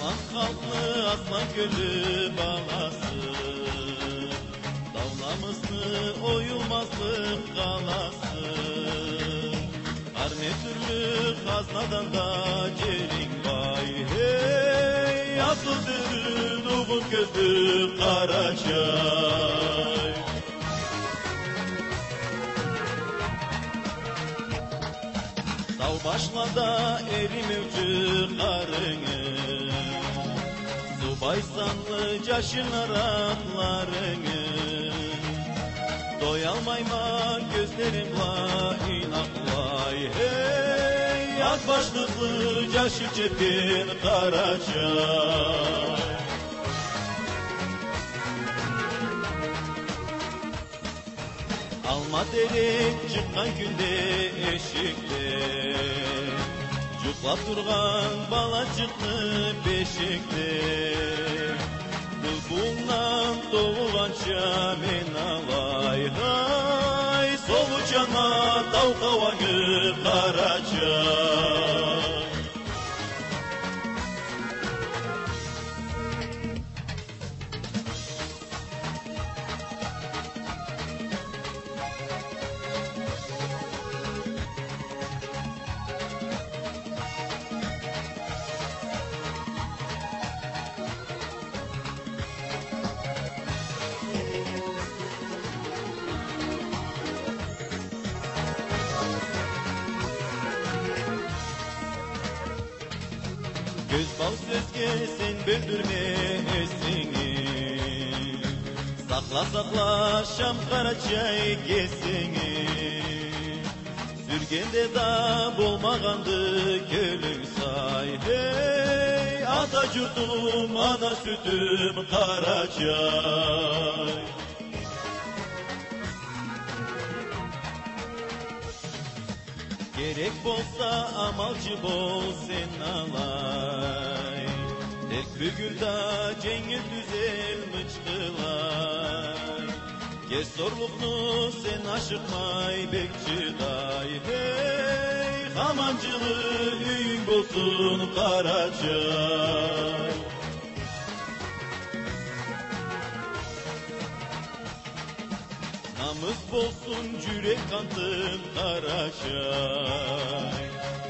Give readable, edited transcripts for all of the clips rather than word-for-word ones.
Aslan halkı, aslan gölü balası, davlamızı oyulmazlık kalası. Her ne türlü haznadan da cerin vay hey. Asıl dürün uğun gözü Karaçay. Dal başlada erim övcü karını, Subaysanlı caşınlar atlarını. Doyalmayma gözlerimle inaklay hey. Az başlıklı caşı çepin Karaçay. Alma derin çıkkan günde eşikte, Cuklap durgan balacıklı beşikte. Kılbuğundan doğulanca men alay hay. Solucana dal kavanı Karaçay. Göz bal sözge sen böldürme esini. Sakla sakla Şam Karaçay kesini. Sürgende da bolmağandı gölün say hey. Ata yurdum ana sütüm Karaçay. Gerek bolsa amalcı bol sen alay. Tek bügülda cengil düzel mıçkılay. Ger sorluknu sen aşıkmay bekçi day hey. Hamancılı hüyün bolsun Karaçay. Namız bolsun cürek kantın Karaçay.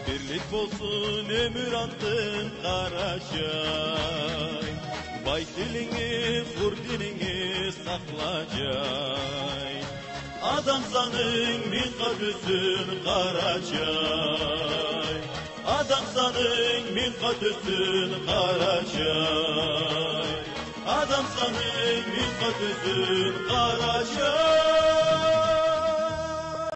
Birlik bolsun ömür antın Karaçay. Bay dilini, hur dilini saklacay. Adam sanın min kadüsün Karaçay. Adam sanın min kadüsün Karaçay. Adam sanın min kadüsün Karaçay.